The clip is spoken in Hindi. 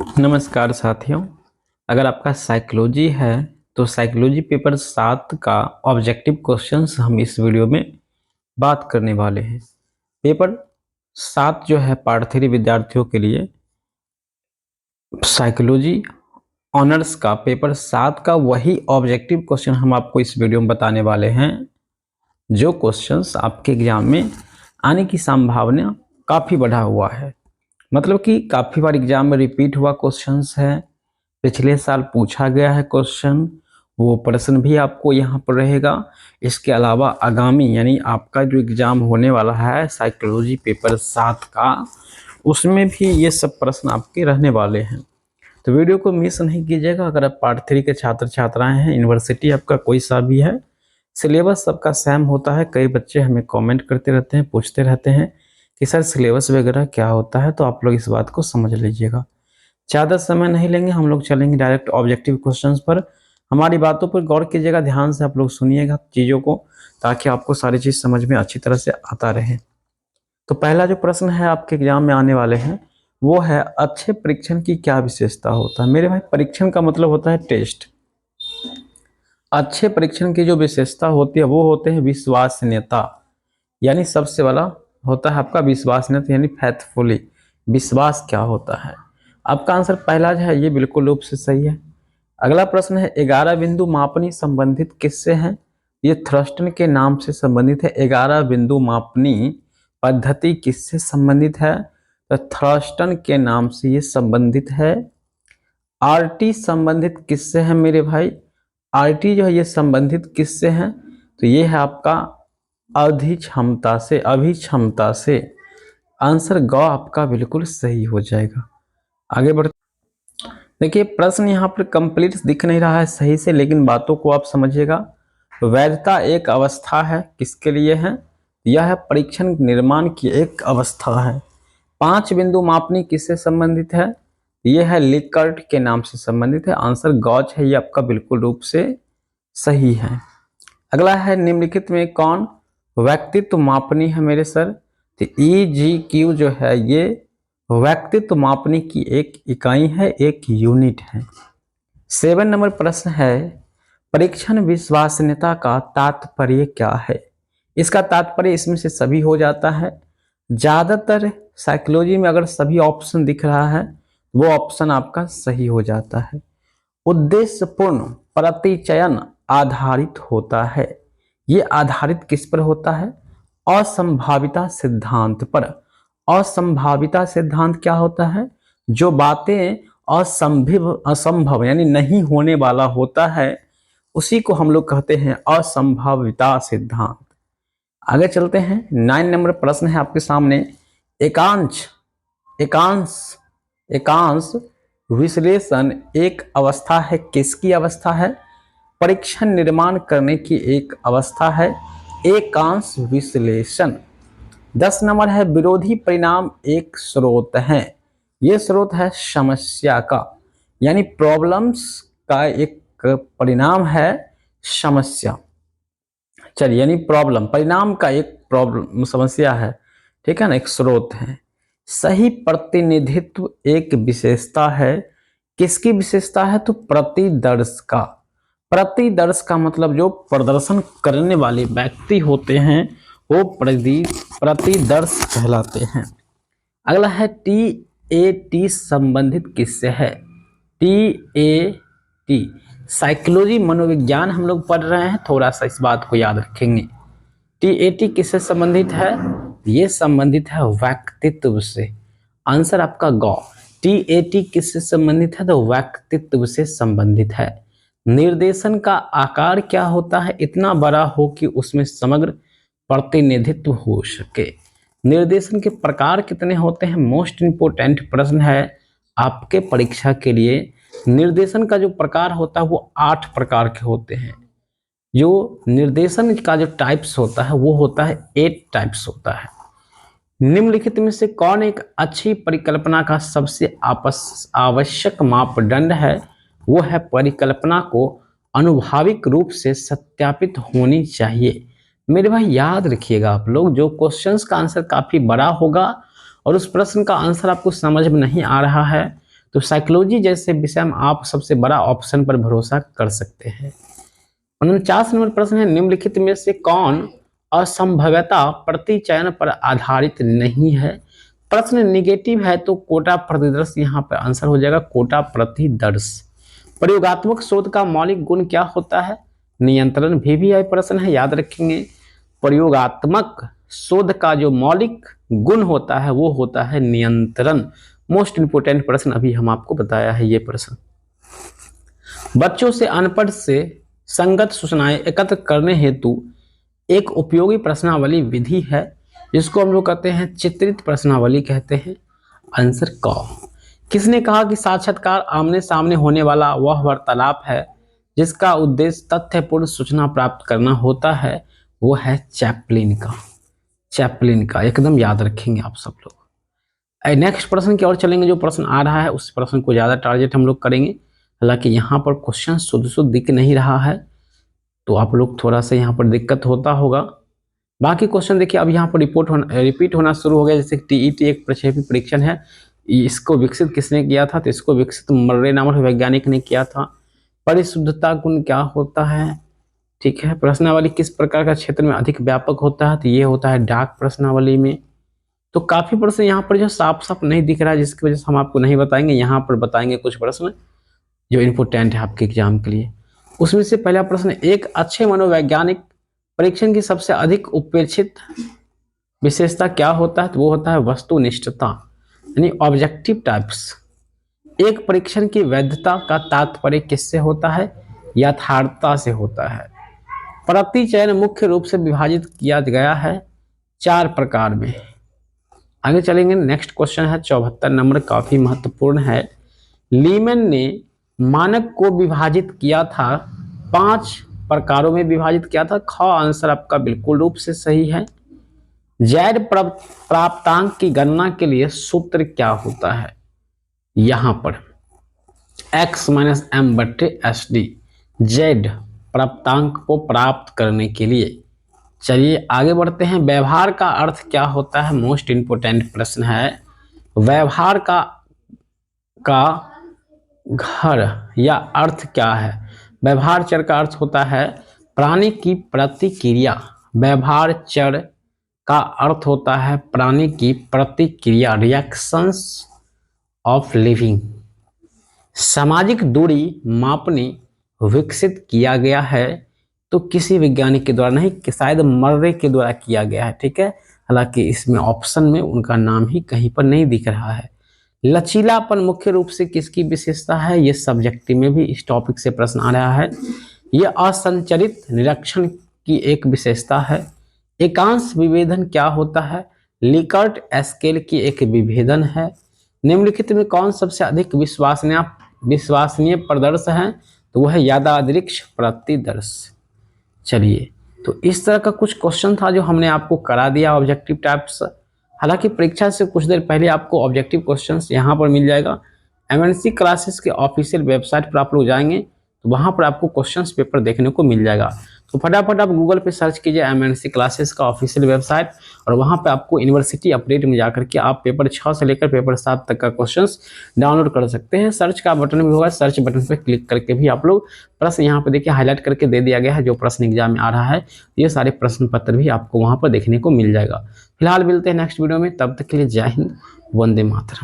नमस्कार साथियों। अगर आपका साइकोलॉजी है तो साइकोलॉजी पेपर 7 का ऑब्जेक्टिव क्वेश्चंस हम इस वीडियो में बात करने वाले हैं। पेपर 7 जो है पार्ट 3 विद्यार्थियों के लिए साइकोलॉजी ऑनर्स का पेपर 7 का वही ऑब्जेक्टिव क्वेश्चन हम आपको इस वीडियो में बताने वाले हैं जो क्वेश्चंस आपके एग्जाम में आने की संभावना काफ़ी बढ़ा हुआ है। मतलब कि काफ़ी बार एग्जाम में रिपीट हुआ क्वेश्चंस है, पिछले साल पूछा गया है क्वेश्चन, वो प्रश्न भी आपको यहाँ पर रहेगा। इसके अलावा आगामी यानी आपका जो एग्ज़ाम होने वाला है साइकोलॉजी पेपर 7 का, उसमें भी ये सब प्रश्न आपके रहने वाले हैं। तो वीडियो को मिस नहीं कीजिएगा। अगर आप पार्ट 3 के छात्र छात्राएँ हैं, यूनिवर्सिटी आपका कोई सा भी है, सिलेबस सबका सेम होता है। कई बच्चे हमें कमेंट करते रहते हैं, पूछते रहते हैं कि सर सिलेबस वगैरह क्या होता है, तो आप लोग इस बात को समझ लीजिएगा। ज़्यादा समय नहीं लेंगे, हम लोग चलेंगे डायरेक्ट ऑब्जेक्टिव क्वेश्चंस पर। हमारी बातों पर गौर कीजिएगा, ध्यान से आप लोग सुनिएगा चीज़ों को, ताकि आपको सारी चीज़ समझ में अच्छी तरह से आता रहे। तो पहला जो प्रश्न है आपके एग्जाम में आने वाले हैं वो है, अच्छे परीक्षण की क्या विशेषता होता है। मेरे भाई, परीक्षण का मतलब होता है टेस्ट। अच्छे परीक्षण की जो विशेषता होती है वो होते हैं विश्वसनीयता, यानी सबसे बड़ा होता है आपका विश्वसनीयता, यानी फैथफुली। विश्वास क्या होता है? आपका आंसर पहला जो है ये बिल्कुल रूप से सही है। अगला प्रश्न है, 11 बिंदु मापनी संबंधित किससे हैं? ये थ्रस्टन के नाम से संबंधित है। 11 बिंदु मापनी पद्धति किससे संबंधित है? तो थ्रस्टन के नाम से ये संबंधित है। आरटी संबंधित किससे है मेरे भाई? आरटी जो है ये संबंधित किससे है? तो ये है आपका अधिक्षमता से, अभिक्षमता से। आंसर ग आपका बिल्कुल सही हो जाएगा। आगे बढ़, देखिए प्रश्न यहाँ पर कंप्लीट दिख नहीं रहा है सही से, लेकिन बातों को आप समझिएगा। वैधता एक अवस्था है, किसके लिए है? यह है परीक्षण निर्माण की एक अवस्था है। 5 बिंदु मापनी किससे संबंधित है? यह है लिकर्ट के नाम से संबंधित है। आंसर गॉच है, ये आपका बिल्कुल रूप से सही है। अगला है, निम्नलिखित में कौन व्यक्तित्व मापनी है मेरे सर? तो EGQ जो है ये व्यक्तित्व मापने की एक इकाई है, एक यूनिट है। 7 नंबर प्रश्न है, परीक्षण विश्वसनीयता का तात्पर्य क्या है? इसका तात्पर्य इसमें से सभी हो जाता है। ज्यादातर साइकोलॉजी में अगर सभी ऑप्शन दिख रहा है वो ऑप्शन आपका सही हो जाता है। उद्देश्यपूर्ण प्रतिचयन आधारित होता है। ये आधारित किस पर होता है? असंभाविता सिद्धांत पर। असंभाविता सिद्धांत क्या होता है? जो बातें असंभव यानी नहीं होने वाला होता है उसी को हम लोग कहते हैं असंभाविता सिद्धांत। आगे चलते हैं। 9 नंबर प्रश्न है आपके सामने, एकांश एकांश एकांश विश्लेषण एक अवस्था है, किसकी अवस्था है? परीक्षण निर्माण करने की एक अवस्था है एकांश विश्लेषण। 10 नंबर है, विरोधी परिणाम एक स्रोत है। ये स्रोत है समस्या का, यानी प्रॉब्लम्स का एक परिणाम है समस्या। चलिए, यानी प्रॉब्लम परिणाम का एक प्रॉब्लम समस्या है, ठीक है ना, एक स्रोत है। सही प्रतिनिधित्व एक विशेषता है, किसकी विशेषता है? तो प्रतिदर्श का। प्रतिदर्श का मतलब जो प्रदर्शन करने वाले व्यक्ति होते हैं वो प्रतिदर्श कहलाते हैं। अगला है, TAT संबंधित किससे है? TAT साइकोलॉजी मनोविज्ञान हम लोग पढ़ रहे हैं, थोड़ा सा इस बात को याद रखेंगे। TAT किससे संबंधित है? ये संबंधित है व्यक्तित्व से। आंसर आपका गौ। TAT किससे संबंधित है? तो व्यक्तित्व से संबंधित है। निर्देशन का आकार क्या होता है? इतना बड़ा हो कि उसमें समग्र प्रतिनिधित्व हो सके। निर्देशन के प्रकार कितने होते हैं? मोस्ट इंपोर्टेंट प्रश्न है आपके परीक्षा के लिए। निर्देशन का जो प्रकार होता है वो 8 प्रकार के होते हैं। जो निर्देशन का जो टाइप्स होता है वो होता है 8 टाइप्स होता है। निम्नलिखित में से कौन एक अच्छी परिकल्पना का सबसे आवश्यक मापदंड है? वो है परिकल्पना को अनुभाविक रूप से सत्यापित होनी चाहिए। मेरे भाई याद रखिएगा आप लोग, जो क्वेश्चंस का आंसर काफी बड़ा होगा और उस प्रश्न का आंसर आपको समझ में नहीं आ रहा है तो साइकोलॉजी जैसे विषय में आप सबसे बड़ा ऑप्शन पर भरोसा कर सकते हैं। 49 नंबर प्रश्न है, निम्नलिखित में से कौन असंभवता प्रतिचयन पर आधारित नहीं है। प्रश्न निगेटिव है तो कोटा प्रतिदर्श यहाँ पर आंसर हो जाएगा, कोटा प्रतिदर्श। प्रयोगात्मक शोध का मौलिक गुण क्या होता है, नियंत्रण। VVI प्रश्न है, याद रखेंगे। प्रयोगात्मक शोध का जो मौलिक गुण होता है वो होता है नियंत्रण। मोस्ट इंपोर्टेंट प्रश्न अभी हम आपको बताया है ये प्रश्न। बच्चों से अनपढ़ से संगत सूचनाएं एकत्र करने हेतु एक उपयोगी प्रश्नावली विधि है जिसको हम लोग कहते हैं चित्रित प्रश्नावली कहते हैं। आंसर क। किसने कहा कि साक्षात्कार आमने सामने होने वाला वह वार्तालाप है जिसका उद्देश्य तथ्यपूर्ण सूचना प्राप्त करना होता है, वो है चैपलिन का। चैपलिन का एकदम याद रखेंगे आप सब लोग। नेक्स्ट प्रश्न की ओर चलेंगे। जो प्रश्न आ रहा है उस प्रश्न को ज़्यादा टारगेट हम लोग करेंगे। हालांकि यहाँ पर क्वेश्चन शुद्ध दिख नहीं रहा है तो आप लोग थोड़ा सा यहाँ पर दिक्कत होता होगा। बाकी क्वेश्चन देखिए अब यहाँ पर रिपीट होना शुरू हो गया। जैसे TET एक प्रक्षेपी परीक्षण है, इसको विकसित किसने किया था, तो इसको विकसित मर्रे नामक वैज्ञानिक ने किया था। परिशुद्धता गुण क्या होता है, ठीक है। प्रश्नावली किस प्रकार का क्षेत्र में अधिक व्यापक होता है, तो ये होता है डाक प्रश्नावली में। तो काफी प्रश्न यहाँ पर जो साफ साफ नहीं दिख रहा है जिसकी वजह से हम आपको नहीं बताएंगे, यहाँ पर बताएंगे कुछ प्रश्न जो इम्पोर्टेंट है आपके एग्जाम के लिए। उसमें से पहला प्रश्न, एक अच्छे मनोवैज्ञानिक परीक्षण की सबसे अधिक उपेक्षित विशेषता क्या होता है, तो वो होता है वस्तुनिष्ठता यानी ऑब्जेक्टिव टाइप्स। एक परीक्षण की वैधता का तात्पर्य किससे होता है, यथार्थता से होता है। प्रतिचयन मुख्य रूप से विभाजित किया गया है 4 प्रकार में। आगे चलेंगे। नेक्स्ट क्वेश्चन है 74 नंबर, काफी महत्वपूर्ण है। लीमैन ने मानक को विभाजित किया था 5 प्रकारों में विभाजित किया था। ख आंसर आपका बिल्कुल रूप से सही है। जैड प्राप्तांक की गणना के लिए सूत्र क्या होता है, यहां पर x - m/SD जेड प्राप्तांक को प्राप्त करने के लिए। चलिए आगे बढ़ते हैं। व्यवहार का अर्थ क्या होता है, मोस्ट इंपोर्टेंट प्रश्न है। व्यवहार का घर या अर्थ क्या है। व्यवहार चर का अर्थ होता है प्राणी की प्रतिक्रिया। व्यवहार चर का अर्थ होता है प्राणी की प्रतिक्रिया, रिएक्शंस ऑफ लिविंग। सामाजिक दूरी मापने विकसित किया गया है तो किसी वैज्ञानिक के द्वारा नहीं, कि शायद मर्रे के द्वारा किया गया है, ठीक है। हालांकि इसमें ऑप्शन में उनका नाम ही कहीं पर नहीं दिख रहा है। लचीलापन मुख्य रूप से किसकी विशेषता है, ये सब्जेक्टिव में भी इस टॉपिक से प्रश्न आ रहा है। यह असंरचित निरीक्षण की एक विशेषता है। एकांश विभेदन क्या होता है, लिकर्ट स्केल की एक विभेदन है। निम्नलिखित में कौन सबसे अधिक विश्वसनीय प्रदर्श है, तो वह है यादादृक्ष प्रतिदर्श। चलिए, तो इस तरह का कुछ क्वेश्चन था जो हमने आपको करा दिया ऑब्जेक्टिव टाइप्स। हालांकि परीक्षा से कुछ देर पहले आपको ऑब्जेक्टिव क्वेश्चंस यहाँ पर मिल जाएगा। MNC क्लासेस के ऑफिशियल वेबसाइट पर आप लोग जाएंगे तो वहाँ पर आपको क्वेश्चंस पेपर देखने को मिल जाएगा। तो फटाफट आप गूगल पे सर्च कीजिए MNC क्लासेस का ऑफिशियल वेबसाइट, और वहाँ पे आपको यूनिवर्सिटी अपडेट में जाकर के आप पेपर 6 से लेकर पेपर 7 तक का क्वेश्चंस डाउनलोड कर सकते हैं। सर्च का बटन भी होगा, सर्च बटन पर क्लिक करके भी आप लोग प्रश्न यहाँ पे देखिए हाईलाइट करके दे दिया गया है जो प्रश्न एग्जाम में आ रहा है। ये सारे प्रश्न पत्र भी आपको वहाँ पर देखने को मिल जाएगा। फिलहाल मिलते हैं नेक्स्ट वीडियो में, तब तक के लिए जय हिंद, वंदे मातरम।